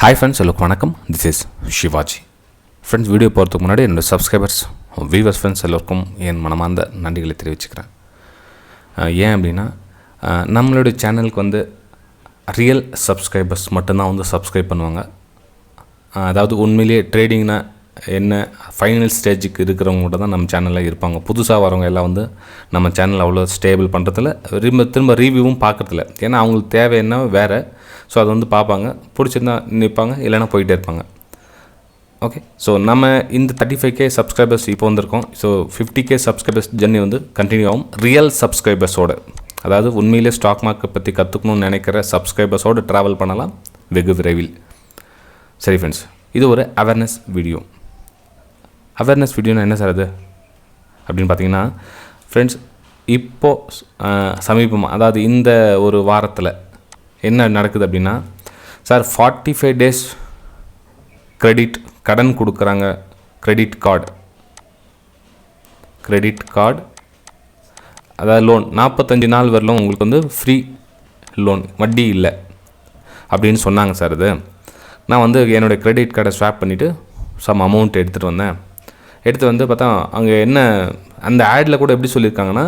Hi friends, hello வணக்கம். This is Shivaji. Friends, video போகிறதுக்கு முன்னாடி என்னோட சப்ஸ்கிரைபர்ஸ் வியூவர்ஸ் ஃப்ரெண்ட்ஸ் எல்லோருக்கும் என் மனமார்ந்த நன்றிகளை தெரிவிச்சுக்கிறேன். ஏன் அப்படின்னா நம்மளுடைய சேனலுக்கு வந்து ரியல் சப்ஸ்கிரைபர்ஸ் மட்டும்தான் வந்து சப்ஸ்கிரைப் பண்ணுவாங்க. அதாவது உண்மையிலேயே ட்ரேடிங்னா என்ன ஃபைனல் ஸ்டேஜுக்கு இருக்கிறவங்க கூட தான் நம்ம சேனலில் இருப்பாங்க. புதுசாக வரவங்க எல்லாம் வந்து நம்ம சேனல் அவ்வளோ ஸ்டேபிள் பண்ணுறதில்ல, திரும்ப ரிவ்யூவும் பார்க்குறதில்ல. ஏன்னா அவங்களுக்கு தேவை என்ன வேறு. ஸோ அது வந்து பார்ப்பாங்க, பிடிச்சிருந்தா நிற்பாங்க, இல்லைனா போயிட்டே இருப்பாங்க. ஓகே, ஸோ நம்ம இந்த 35K சப்ஸ்கிரைபர்ஸ் இப்போ வந்திருக்கோம். ஸோ 50K சப்ஸ்கிரைபர்ஸ் ஜர்னி வந்து கண்டினியூ ஆகும் ரியல் சப்ஸ்கிரைபர்ஸோடு. அதாவது உண்மையிலே ஸ்டாக் மார்க்கெட் பற்றி கற்றுக்கணும்னு நினைக்கிற சப்ஸ்கிரைபர்ஸோடு ட்ராவல் பண்ணலாம் வெகு விரைவில். சரி ஃப்ரெண்ட்ஸ், இது ஒரு அவேர்னஸ் வீடியோ. அவேர்னஸ் வீடியோனா என்ன சார் அது அப்படின்னு பார்த்தீங்கன்னா ஃப்ரெண்ட்ஸ், இப்போது சமீபமாக அதாவது இந்த ஒரு வாரத்தில் என்ன நடக்குது அப்படின்னா, சார் 45 days கடன் கொடுக்குறாங்க. கிரெடிட் கார்டு அதாவது லோன் 45 நாள் வரலும் உங்களுக்கு வந்து ஃப்ரீ லோன், வட்டி இல்லை அப்படின்னு சொன்னாங்க சார். அது நான் வந்து என்னுடைய கிரெடிட் கார்டை ஸ்வாப் பண்ணிவிட்டு சம் அமௌண்ட் எடுத்துகிட்டு வந்து பார்த்தா அங்கே என்ன அந்த ஆடில் கூட எப்படி சொல்லியிருக்காங்கன்னா,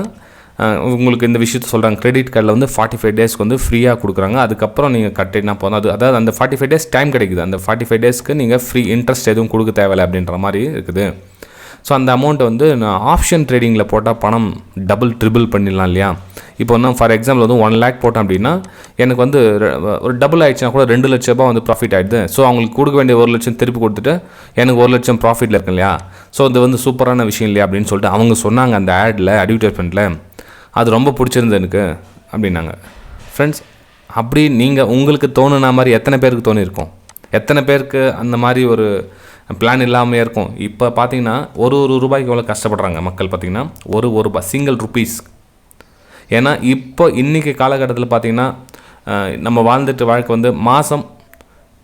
உங்களுக்கு இந்த விஷயத்த சொல்கிறாங்க, கிரெடிட் கார்டில் வந்து 45 daysக்கு வந்து ஃப்ரீயாக கொடுக்குறாங்க. அதுக்கப்புறம் நீங்கள் கட்டினா போதும். அதாவது அந்த 45 days டைம் கிடைக்குது. அந்த 45 daysக்கு நீங்கள் ஃப்ரீ இன்ட்ரெஸ்ட் எதுவும் கொடுக்க தேவையில்லை அப்படின்ற மாதிரி இருக்குது. ஸோ அந்த அமௌண்ட்டை வந்து நான் ஆப்ஷன் ட்ரேடிங்கில் போட்டால் பணம் ட்ரிபிள் பண்ணிடலாம் இல்லையா. இப்போ வந்து ஃபார் எக்ஸாம்பிள் வந்து 1 lakh போட்டேன் அப்படின்னா எனக்கு வந்து ஒரு டபுள் ஆகிடுச்சுன்னா கூட 2 லட்ச ரூபா வந்து ப்ராஃபிட் ஆகிடுது. ஸோ அவங்களுக்கு கொடுக்க வேண்டிய 1 லட்சம் திருப்பி கொடுத்துட்டு எனக்கு 1 லட்சம் ப்ராஃபிட்டில் இருக்கு இல்லையா. ஸோ இது வந்து சூப்பரான விஷயம் இல்லையா அப்படின்னு சொல்லிட்டு அவங்க சொன்னாங்க அந்த ஆடில், அட்வர்டைஸ்மெண்ட்டில். அது ரொம்ப பிடிச்சிருந்தது எனக்கு அப்படின்னாங்க. ஃப்ரெண்ட்ஸ், அப்படி நீங்கள் உங்களுக்கு தோணுன மாதிரி எத்தனை பேருக்கு தோணியிருக்கோம்? எத்தனை பேருக்கு அந்த மாதிரி ஒரு பிளான் இல்லாமல் இருக்கும்? இப்போ பார்த்தீங்கன்னா ஒரு ரூபாய்க்கு எவ்வளோ கஷ்டப்படுறாங்க மக்கள். பார்த்திங்கன்னா ஒரு ரூபாய் சிங்கிள் ருப்பீஸ். ஏன்னா இப்போ இன்றைக்கி காலகட்டத்தில் பார்த்திங்கன்னா நம்ம வாழ்ந்துட்டு வாழ்க்கை வந்து மாதம்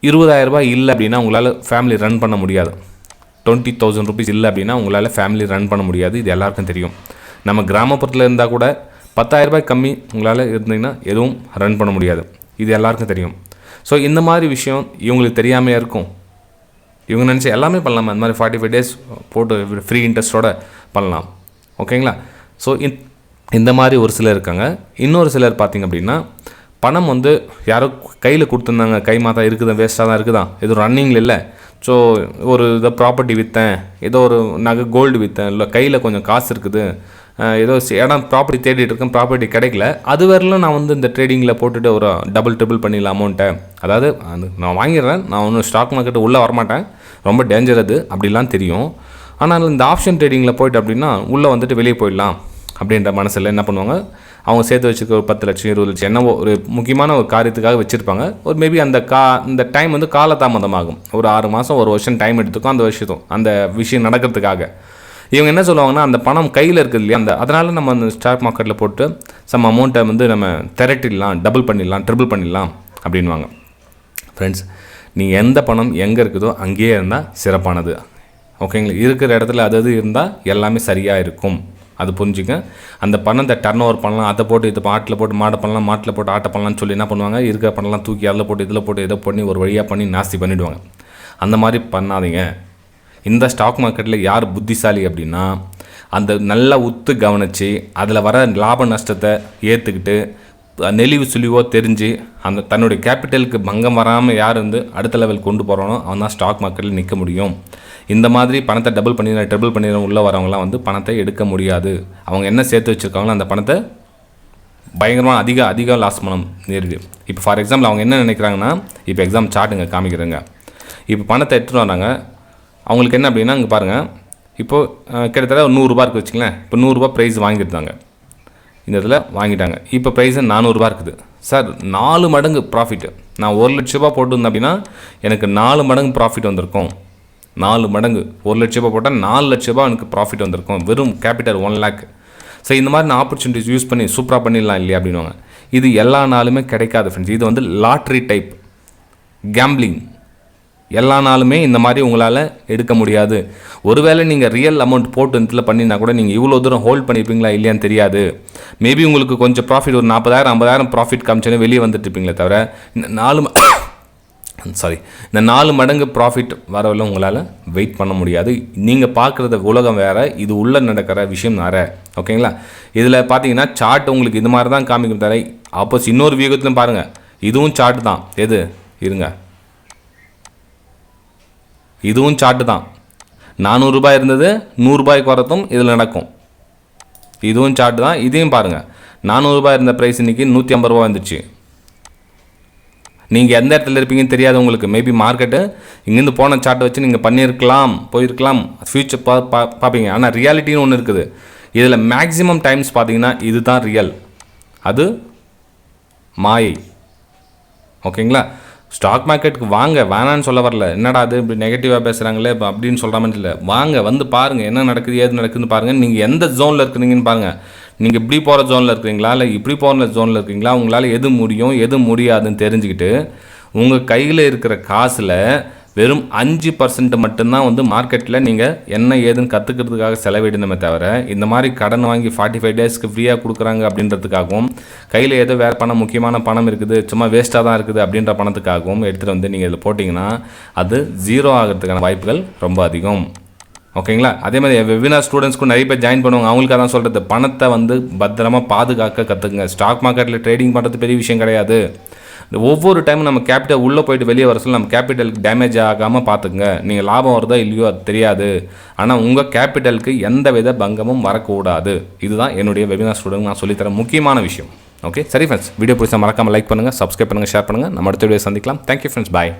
20,000 ரூபாய் இல்லை அப்படின்னா உங்களால் ஃபேமிலி ரன் பண்ண முடியாது. 20,000 rupees இல்லை அப்படின்னா உங்களால் ஃபேமிலி ரன் பண்ண முடியாது. இது எல்லாருக்கும் தெரியும். நம்ம கிராமப்புறத்தில் இருந்தால் கூட 10,000 ரூபாய் கம்மி உங்களால் இருந்தீங்கன்னா எதுவும் ரன் பண்ண முடியாது. இது எல்லாருக்கும் தெரியும். ஸோ இந்த மாதிரி விஷயம் இவங்களுக்கு தெரியாமையே இருக்கும். இவங்க நினச்சி எல்லாமே பண்ணலாம். அந்த மாதிரி 45 days போட்டு ஃப்ரீ இன்ட்ரெஸ்ட்டோடு பண்ணலாம். ஓகேங்களா. ஸோ இந்த மாதிரி ஒரு சிலர் இருக்காங்க. இன்னொரு சிலர் பார்த்திங்க அப்படின்னா பணம் வந்து யாரோ கையில் கொடுத்துருந்தாங்க, கை மாதம் இருக்குதா, வேஸ்ட்டாக தான் இருக்குதான், எதுவும் ரன்னிங்கில் இல்லை. ஸோ ஒரு இதை ப்ராப்பர்ட்டி விற்றேன், ஏதோ ஒரு நகை கோல்டு விற்றேன், இல்லை கையில் கொஞ்சம் காசு இருக்குது, ஏதோ இடம் ப்ராப்பர்ட்டி தேடிட்டு இருக்கேன், ப்ராப்பர்ட்டி கிடைக்கல, அது வரலாம் நான் வந்து இந்த ட்ரேடிங்கில் போட்டுட்டு ஒரு ட்ரிபிள் பண்ணிடலாம் அமௌண்ட்டை. அதாவது நான் வாங்கிடுறேன், நான் ஒன்றும் ஸ்டாக் மார்க்கெட்டு உள்ளே வரமாட்டேன், ரொம்ப டேஞ்சர் அது அப்படிலாம் தெரியும். ஆனால் இந்த ஆப்ஷன் ட்ரேடிங்கில் போய்ட்டு அப்படின்னா உள்ளே வந்துட்டு வெளியே போயிடலாம் அப்படின்ற மனசில் என்ன பண்ணுவாங்க, அவங்க சேர்த்து வச்சுருக்க ஒரு 10 லட்சம் 20 லட்சம் என்னவோ ஒரு முக்கியமான ஒரு காரியத்துக்காக வச்சுருப்பாங்க. ஒரு மேபி அந்த டைம் வந்து காலதாமதமாகும். ஒரு 6 மாதம் 1 வருஷம் டைம் எடுத்துக்கும் அந்த விஷயம் நடக்கிறதுக்காக. இவங்க என்ன சொல்லுவாங்கன்னா, அந்த பணம் கையில் இருக்குது இல்லையா, அதனால் நம்ம அந்த ஸ்டாக் மார்க்கெட்டில் போட்டு சம் அமௌண்ட்டை வந்து நம்ம திரட்டிடலாம், ட்ரிபிள் பண்ணிடலாம் அப்படின்வாங்க. ஃப்ரெண்ட்ஸ், நீங்கள் எந்த பணம் எங்கே இருக்குதோ அங்கேயே இருந்தால் சிறப்பானது. ஓகேங்களா. இருக்கிற இடத்துல அது இருந்தால் எல்லாமே சரியாக இருக்கும். அது புரிஞ்சுங்க. அந்த பணத்தை டர்ன் ஓவர் பண்ணலாம், அதை போட்டு இது ஆட்டில் போட்டு மாடை பண்ணலாம், மாட்டில் போட்டு ஆட்டை பண்ணலாம்னு சொல்லி என்ன பண்ணுவாங்க, இருக்கிற பண்ணலாம் தூக்கி அதில் போட்டு இதில் போட்டு இதை பண்ணி ஒரு வழியாக பண்ணி நாஸ்தி பண்ணிவிடுவாங்க. அந்த மாதிரி பண்ணாதீங்க. இந்த ஸ்டாக் மார்க்கெட்டில் யார் புத்திசாலி அப்படின்னா, அந்த நல்லா உத்து கவனித்து அதில் வர லாப நஷ்டத்தை ஏற்றுக்கிட்டு நெளிவு சுழிவோ தெரிஞ்சு அந்த தன்னுடைய கேபிட்டலுக்கு பங்கம் வராமல் யார் வந்து அடுத்த லெவல் கொண்டு போகிறானோ அவன் தான் ஸ்டாக் மார்க்கெட்டில் நிற்க முடியும். இந்த மாதிரி பணத்தை ட்ரிபிள் பண்ணிடுற உள்ளே வரவங்களாம் வந்து பணத்தை எடுக்க முடியாது. அவங்க என்ன சேர்த்து வச்சுருக்காங்களோ அந்த பணத்தை பயங்கரமாக அதிக லாஸ் பண்ண நேருது. இப்போ ஃபார் எக்ஸாம்பிள் அவங்க என்ன நினைக்கிறாங்கன்னா, இப்போ எக்ஸாம் சார்ட்டுங்க காமிக்கிறேங்க. இப்போ பணத்தை எடுத்துகிட்டு வராங்க. அவங்களுக்கு என்ன அப்படின்னா, இங்கே பாருங்கள், இப்போது கிட்டத்தட்ட ஒரு 100 ரூபா இருக்குது வச்சுங்களேன். இப்போ 100 ரூபா ப்ரைஸ் வாங்கியிருந்தாங்க, இந்த இதில் வாங்கிட்டாங்க. இப்போ ப்ரைஸு 400 ரூபா இருக்குது. சார் 4 மடங்கு ப்ராஃபிட்டு. நான் 1 லட்ச ரூபா போட்டுருந்தேன் அப்படின்னா எனக்கு 4 மடங்கு ப்ராஃபிட் வந்திருக்கும். 4 மடங்கு 1 லட்ச ரூபா போட்டால் 4 லட்ச ரூபா எனக்கு ப்ராஃபிட் வந்திருக்கும். வெறும் கேபிட்டல் 1 lakh. ஸோ இந்த மாதிரி நான் ஆப்பர்ச்சுனிட்டிஸ் யூஸ் பண்ணி சூப்பராக பண்ணிடலாம் இல்லையா அப்படின்வாங்க. இது எல்லா நாளுமே கிடைக்காது ஃப்ரெண்ட்ஸ். இது வந்து லாட்ரி டைப் கேம்பிளிங். எல்லா நாளுமே இந்த மாதிரி உங்களால் எடுக்க முடியாது. ஒருவேளை நீங்கள் ரியல் அமௌண்ட் போட்டு இதில் பண்ணினா கூட நீங்கள் இவ்வளோ தூரம் ஹோல்ட் பண்ணியிருப்பீங்களா இல்லையான்னு தெரியாது. மேபி உங்களுக்கு கொஞ்சம் ப்ராஃபிட் ஒரு 40,000 50,000 ப்ராஃபிட் காமிச்சோன்னே வெளியே வந்துட்டு இருப்பீங்களே தவிர, இந்த சாரி, இந்த 4 மடங்கு ப்ராஃபிட் வரவில்லை உங்களால் வெயிட் பண்ண முடியாது. நீங்கள் பார்க்குறது உலகம் வேறு, இது உள்ளே நடக்கிற விஷயம் வேறு. ஓகேங்களா? இதில் பார்த்தீங்கன்னா சார்ட் உங்களுக்கு இது மாதிரி தான் காமிக்கும் தர. ஆப்போஸ் இன்னொரு வியூகத்திலும் பாருங்கள், இதுவும் சார்ட் தான். எது இருங்க, இதுவும் சார்ட்டு தான். 400 ரூபாய் இருந்தது, 100 ரூபாய்க்கு வரதும் இதில் நடக்கும். இதுவும் சார்ட்டு தான். இதையும் பாருங்கள், 400 ரூபாய் இருந்த ப்ரைஸ் இன்றைக்கி 150 ரூபா வந்துச்சு. நீங்கள் எந்த இடத்துல இருப்பீங்கன்னு தெரியாது உங்களுக்கு. மேபி மார்க்கெட்டு இங்கேருந்து போன சார்ட்டை வச்சு நீங்கள் பண்ணியிருக்கலாம், போயிருக்கலாம், ஃப்யூச்சர் பார்ப்பீங்க. ஆனால் ரியாலிட்டின்னு ஒன்று இருக்குது. இதில் மேக்ஸிமம் டைம்ஸ் பார்த்தீங்கன்னா இது தான் ரியல், அது மாயை. ஓகேங்களா? ஸ்டாக் மார்க்கெட்டுக்கு வாங்க, வேணான்னு சொல்ல வரல. என்னடா அது இப்படி நெகட்டிவாக பேசுகிறாங்களே இப்போ அப்படின்னு சொல்கிற மாதிரி இல்லை. வாங்க, வந்து பாருங்கள் என்ன நடக்குது, ஏது நடக்குதுன்னு பாருங்கள். நீங்கள் எந்த ஜோனில் இருக்கிறீங்கன்னு பாருங்கள். நீங்கள் இப்படி போகிற ஜோனில் இருக்கிறீங்களா, இல்லை இப்படி போகிற ஜோனில் இருக்கிறீங்களா, உங்களால் எது முடியும் எது முடியாதுன்னு தெரிஞ்சுக்கிட்டு உங்கள் கையில் இருக்கிற காசில் வெறும் 5% மட்டும்தான் வந்து மார்க்கெட்டில் நீங்கள் என்ன ஏதுன்னு கற்றுக்கிறதுக்காக செலவிடணுமே தவிர, இந்த மாதிரி கடன் வாங்கி 45 டேஸ்க்கு ஃப்ரீயாக கொடுக்குறாங்க அப்படின்றதுக்காகவும், கையில் ஏதோ வேறு பணம், முக்கியமான பணம் இருக்குது, சும்மா வேஸ்ட்டாக தான் இருக்குது அப்படின்ற பணத்துக்காகவும் எடுத்துகிட்டு வந்து நீங்கள் இதில் போட்டிங்கன்னா அது 0 ஆகிறதுக்கான வாய்ப்புகள் ரொம்ப அதிகம். ஓகேங்களா? அதே மாதிரி வெபினார் ஸ்டூடெண்ட்ஸ்க்கும் நிறைய பேர் ஜாயின் பண்ணுவாங்க. அவங்களுக்கு அதான் சொல்கிறது, பணத்தை வந்து பத்திரமா பாதுகாக்க கற்றுக்குங்க. ஸ்டாக் மார்க்கெட்டில் ட்ரேடிங் பண்ணுறது பெரிய விஷயம் கிடையாது. ஒவ்வொரு டைமும் நம்ம கேபிட்டல் உள்ளே போயிட்டு வெளியே வர சொல்ல நம்ம கேபிட்டலுக்கு டேமேஜ் ஆகாமல் பார்த்துக்குங்க. நீங்கள் லாபம் வருதோ இல்லையோ அது தெரியாது, ஆனால் உங்கள் கேபிட்டலுக்கு எந்த வித பங்கமும் வரக்கூடாது. இதுதான் என்னுடைய வெபினார் ஸ்டூடெண்ட் நான் சொல்லித்தரேன் முக்கியமான விஷயம். ஓகே, சரி ஃப்ரெண்ட்ஸ், வீடியோ பிடிச்சா மறக்காமல் லைக் பண்ணுங்கள், சப்ஸ்கிரைப் பண்ணுங்கள், ஷேர் பண்ணுங்கள். நம்ம அடுத்த வீடியோ சந்திக்கலாம். தேங்க்யூ ஃப்ரெண்ட்ஸ், பாய்.